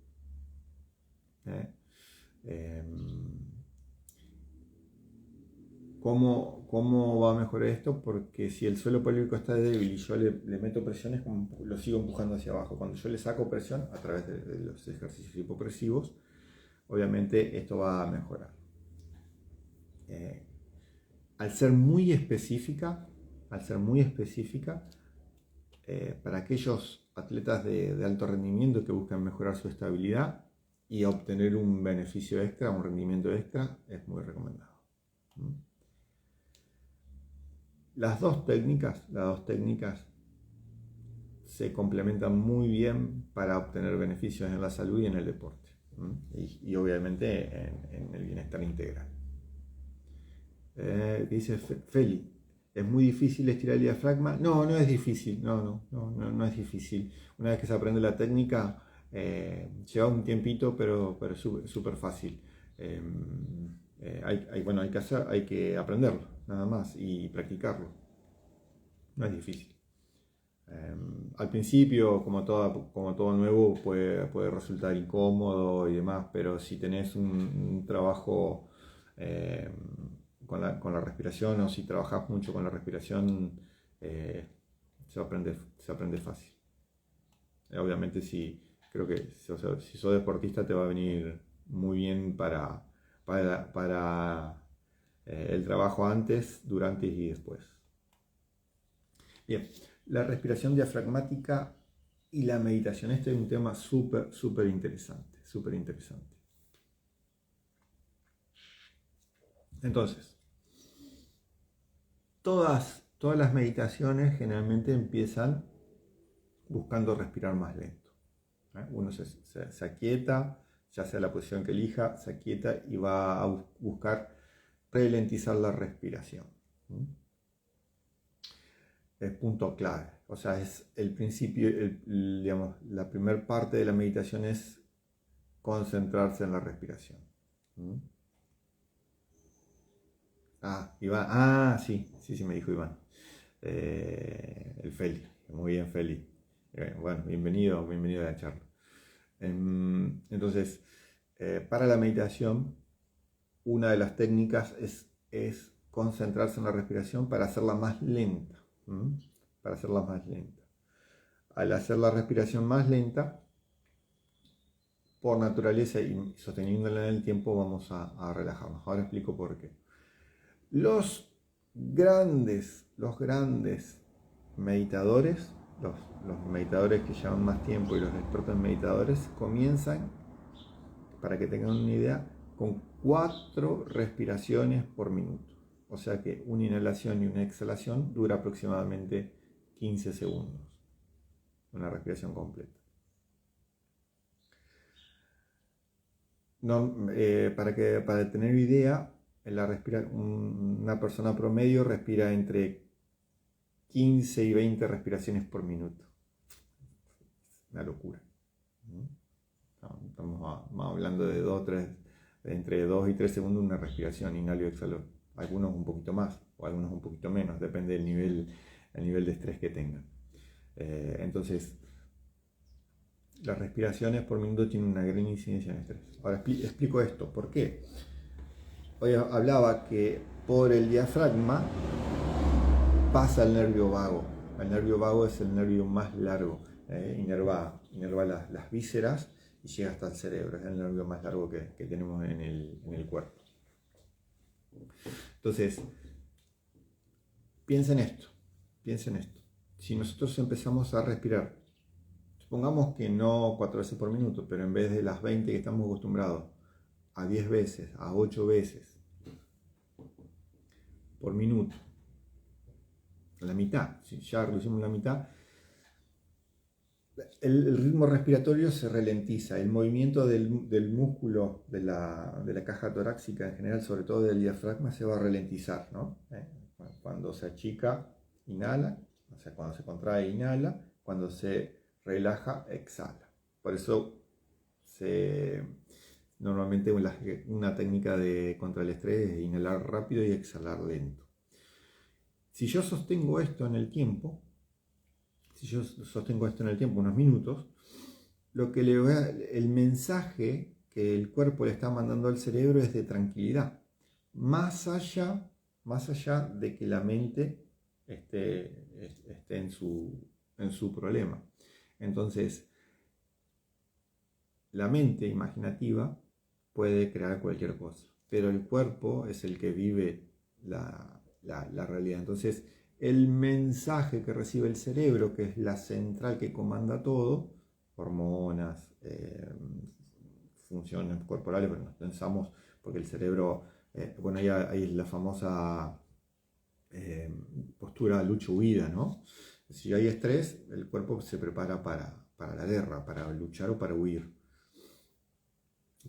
Speaker 1: ¿Cómo va a mejorar esto? Porque si el suelo pélvico está débil y yo le meto presiones, lo sigo empujando hacia abajo. Cuando yo le saco presión a través de los ejercicios hipopresivos, obviamente esto va a mejorar. Al ser muy específica, para aquellos atletas de alto rendimiento que buscan mejorar su estabilidad y obtener un beneficio extra, un rendimiento extra, es muy recomendado. Las dos técnicas se complementan muy bien para obtener beneficios en la salud y en el deporte, y obviamente en el bienestar integral. Dice Feli, ¿es muy difícil estirar el diafragma? No, no es difícil, no es difícil. Una vez que se aprende la técnica, lleva un tiempito, pero es súper fácil. Eh, bueno, hay que aprenderlo, nada más, y practicarlo. No es difícil. Al principio, como todo nuevo, puede resultar incómodo y demás, pero si tenés un trabajo eh, con la respiración, o si trabajas mucho con la respiración, eh, se aprende fácil. Obviamente, creo que si sos deportista te va a venir muy bien para el trabajo antes, durante y después. Bien, la respiración diafragmática y la meditación. Este es un tema súper interesante, súper interesante. Entonces, todas las meditaciones generalmente empiezan buscando respirar más lento. Uno se aquieta, ya sea la posición que elija, se aquieta y va a buscar ralentizar la respiración. Es punto clave. O sea, es el principio, digamos, la primera parte de la meditación es concentrarse en la respiración. Iván. Sí, me dijo Iván. El Feli. Muy bien, Feli. Bueno, bienvenido a la charla. Entonces, para la meditación, una de las técnicas es concentrarse en la respiración para hacerla más lenta. Para hacerla más lenta. Al hacer la respiración más lenta, por naturaleza y sosteniéndola en el tiempo, vamos a relajarnos. Ahora explico por qué. Los grandes meditadores, los meditadores que llevan más tiempo y los expertos meditadores, comienzan, para que tengan una idea, con 4 respiraciones por minuto. O sea que una inhalación y una exhalación dura aproximadamente 15 segundos. Una respiración completa. Para tener idea, una persona promedio respira entre 15 y 20 respiraciones por minuto. Una locura. Estamos hablando de entre 2 y 3 segundos una respiración, inhalo y exhalo. Algunos un poquito más o algunos un poquito menos, depende del nivel de estrés que tengan. Entonces, las respiraciones por minuto tienen una gran incidencia en estrés. Ahora explico esto. ¿Por qué? Hoy hablaba que por el diafragma pasa el nervio vago. El nervio vago es el nervio más largo. Inerva las vísceras y llega hasta el cerebro. Es el nervio más largo que tenemos en el cuerpo. Entonces, piensen esto. Si nosotros empezamos a respirar, supongamos que no 4 veces por minuto, pero en vez de las 20 que estamos acostumbrados, a 10 veces, a 8 veces por minuto, la mitad, si ya reducimos la mitad, el ritmo respiratorio se ralentiza, el movimiento del músculo de la caja torácica en general, sobre todo del diafragma, se va a ralentizar, ¿no? Cuando se achica, inhala, o sea, cuando se contrae, inhala, cuando se relaja, exhala. Por eso normalmente una técnica contra el estrés es inhalar rápido y exhalar lento. Si yo sostengo esto en el tiempo, unos minutos, el mensaje que el cuerpo le está mandando al cerebro es de tranquilidad, más allá de que la mente esté en su problema. Entonces, la mente imaginativa puede crear cualquier cosa, pero el cuerpo es el que vive la realidad. Entonces, el mensaje que recibe el cerebro, que es la central que comanda todo, hormonas, funciones corporales, bueno, pensamos, porque el cerebro, ahí es la famosa postura lucha-huida, ¿no? Si hay estrés, el cuerpo se prepara para la guerra, para luchar o para huir.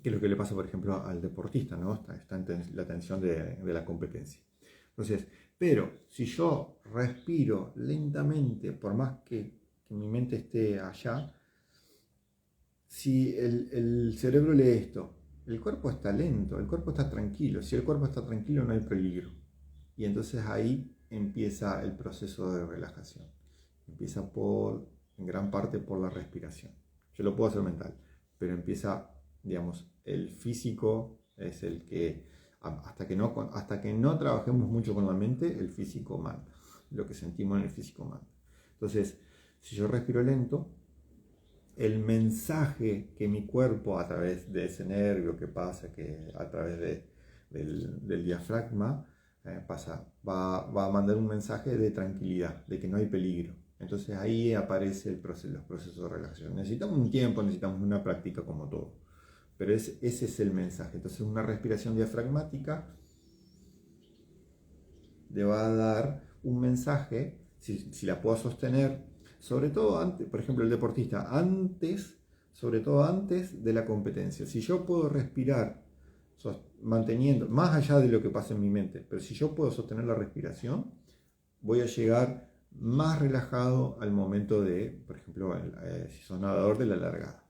Speaker 1: ¿Qué es lo que le pasa, por ejemplo, al deportista, ¿no? Está en la tensión de la competencia. Entonces, pero si yo respiro lentamente, por más que mi mente esté allá, si el cerebro lee esto, el cuerpo está lento, el cuerpo está tranquilo. Si el cuerpo está tranquilo, no hay peligro. Y entonces ahí empieza el proceso de relajación. Empieza en gran parte por la respiración. Yo lo puedo hacer mental, pero empieza, digamos, el físico es el que, hasta que no trabajemos mucho con la mente, el físico manda. Lo que sentimos en el físico manda. Entonces, si yo respiro lento, el mensaje que mi cuerpo, a través de ese nervio que pasa, que a través del diafragma, va a mandar un mensaje de tranquilidad, de que no hay peligro. Entonces ahí aparece los procesos de relajación. Necesitamos un tiempo, necesitamos una práctica como todo. Pero ese es el mensaje. Entonces una respiración diafragmática le va a dar un mensaje, si la puedo sostener, sobre todo antes, por ejemplo el deportista, sobre todo antes de la competencia. Si yo puedo respirar manteniendo, más allá de lo que pasa en mi mente, pero si yo puedo sostener la respiración, voy a llegar más relajado al momento de, por ejemplo, si sos nadador, de la largada,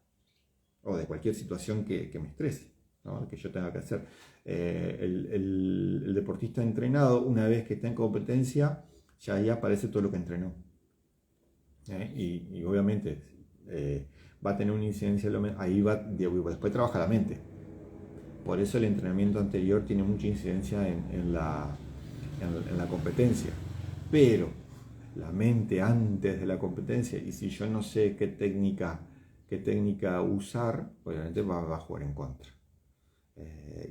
Speaker 1: o de cualquier situación que me estrese, ¿no? Que yo tenga que hacer. El deportista entrenado, una vez que está en competencia, ya ahí aparece todo lo que entrenó. Y obviamente va a tener una incidencia, ahí después trabaja la mente. Por eso el entrenamiento anterior tiene mucha incidencia en la competencia. Pero la mente antes de la competencia, y si yo no sé qué técnica usar, obviamente va a jugar en contra.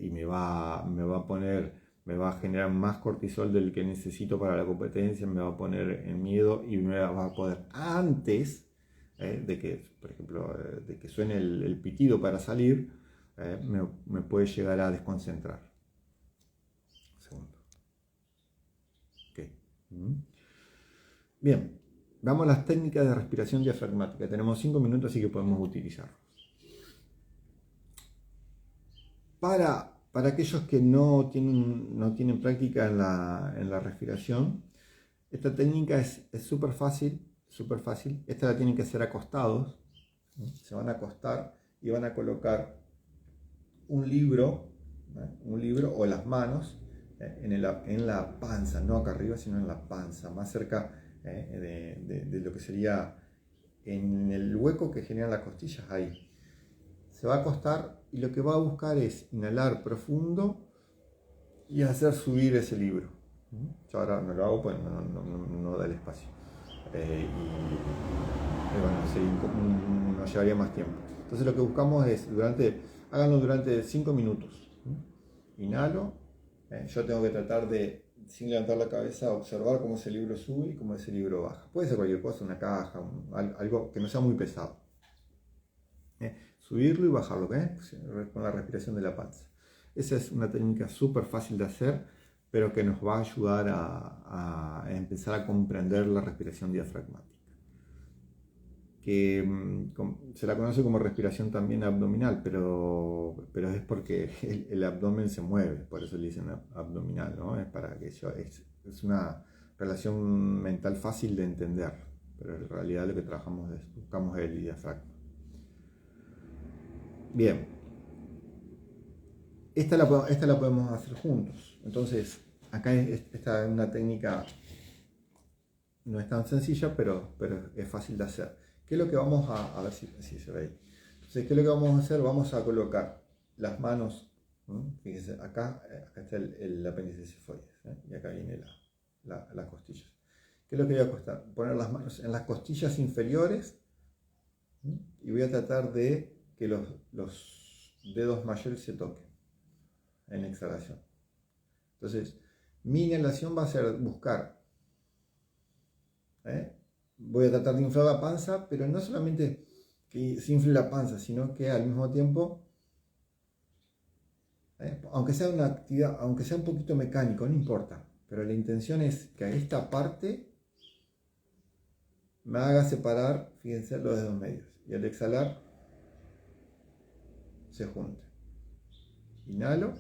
Speaker 1: Y me va a generar más cortisol del que necesito para la competencia, me va a poner en miedo y me va a poder, antes de que, por ejemplo, de que suene el pitido para salir, me puede llegar a desconcentrar. Un segundo. Okay. Bien, vamos a las técnicas de respiración diafragmática. Tenemos 5 minutos, así que podemos utilizarlos. Para aquellos que no tienen práctica en la respiración, esta técnica es súper fácil, súper fácil. Esta la tienen que hacer acostados. Se van a acostar y van a colocar un libro o las manos en la panza, no acá arriba, sino en la panza, más cerca de lo que sería en el hueco que generan las costillas, ahí. Se va a acostar y lo que va a buscar es inhalar profundo y hacer subir ese libro. Yo ahora no lo hago porque no da el espacio. Y bueno, nos llevaría más tiempo. Entonces lo que buscamos es, háganlo durante 5 minutos. Inhalo. Yo tengo que tratar de, sin levantar la cabeza, observar cómo ese libro sube y cómo ese libro baja. Puede ser cualquier cosa, una caja, algo que no sea muy pesado. Subirlo y bajarlo, con la respiración de la panza. Esa es una técnica súper fácil de hacer, pero que nos va a ayudar a empezar a comprender la respiración diafragmática, que se la conoce como respiración también abdominal, pero es porque el abdomen se mueve, por eso le dicen abdominal, ¿no? Es para que es una relación mental fácil de entender, pero en realidad lo que buscamos el diafragma. Bien, esta la podemos hacer juntos. Entonces, acá esta es una técnica, no es tan sencilla, pero es fácil de hacer. ¿Qué es lo que vamos a ver si se ve ahí? Entonces, ¿qué es lo que vamos a hacer? Vamos a colocar las manos, fíjense, acá está el apéndice cifoides, y acá viene las costillas. ¿Qué es lo que voy a costar? Poner las manos en las costillas inferiores, y voy a tratar de que los dedos mayores se toquen en exhalación. Entonces, mi inhalación va a ser buscar. Voy a tratar de inflar la panza, pero no solamente que se infle la panza, sino que al mismo tiempo, aunque sea una actividad, aunque sea un poquito mecánico, no importa, pero la intención es que esta parte me haga separar, fíjense, los dedos medios, y al exhalar se junta. Inhalo.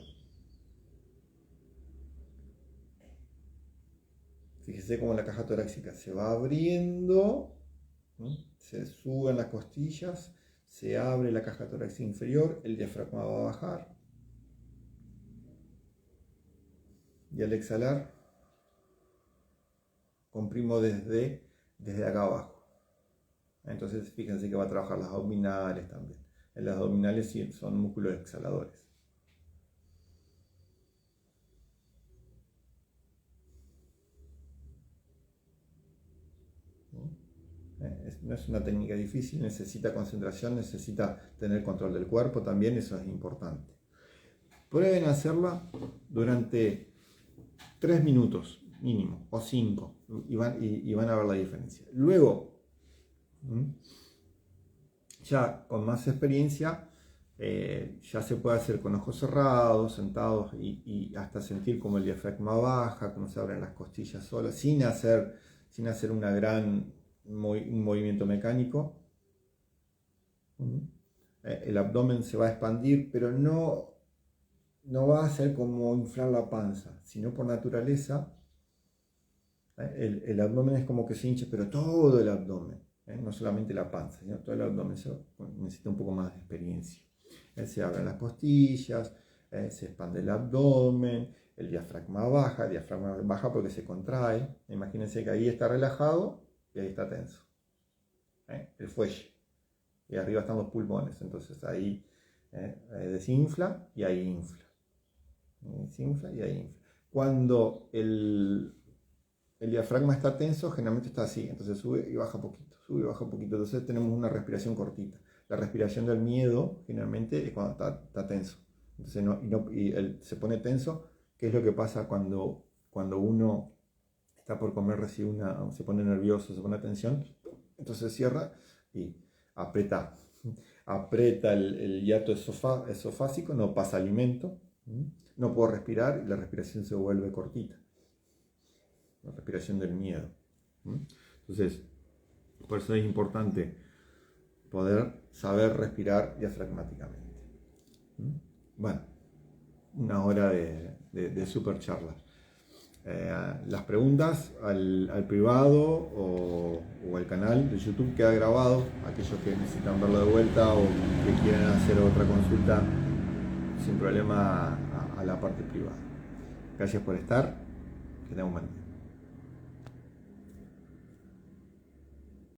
Speaker 1: Fíjese cómo la caja torácica se va abriendo, ¿sí? Se suben las costillas, se abre la caja torácica inferior, el diafragma va a bajar. Y al exhalar, comprimo desde acá abajo. Entonces fíjense que va a trabajar las abdominales también. En las abdominales sí, son músculos exhaladores. No es una técnica difícil, necesita concentración, necesita tener control del cuerpo también, eso es importante. Prueben hacerla durante 3 minutos mínimo o 5 y van a ver la diferencia. Luego, ya con más experiencia, ya se puede hacer con ojos cerrados, sentados y hasta sentir como el diafragma baja, como se abren las costillas solas, sin hacer un movimiento mecánico. El abdomen se va a expandir, pero no va a ser como inflar la panza, sino por naturaleza. El abdomen es como que se hincha, pero todo el abdomen, no solamente la panza, sino todo el abdomen. Eso necesita un poco más de experiencia. Se abren las costillas, se expande el abdomen, el diafragma baja porque se contrae. Imagínense que ahí está relajado y ahí está tenso. El fuelle. Y arriba están los pulmones, entonces ahí desinfla y ahí infla. Desinfla y ahí infla. Cuando el diafragma está tenso, generalmente está así, entonces sube y baja poquito, sube y baja poquito. Entonces tenemos una respiración cortita. La respiración del miedo generalmente es cuando está tenso. Entonces se pone tenso. ¿Qué es lo que pasa cuando uno está por comer, se pone nervioso, se pone tensión? Entonces cierra y aprieta el hiato esofágico, no pasa alimento, no puedo respirar y la respiración se vuelve cortita. La respiración del miedo. Entonces, por eso es importante poder saber respirar diafragmáticamente. Bueno, una hora de super charlas. Las preguntas al privado o al canal de YouTube queda grabado. Aquellos que necesitan verlo de vuelta o que quieran hacer otra consulta sin problema a la parte privada. Gracias por estar. Que tengan un buen día.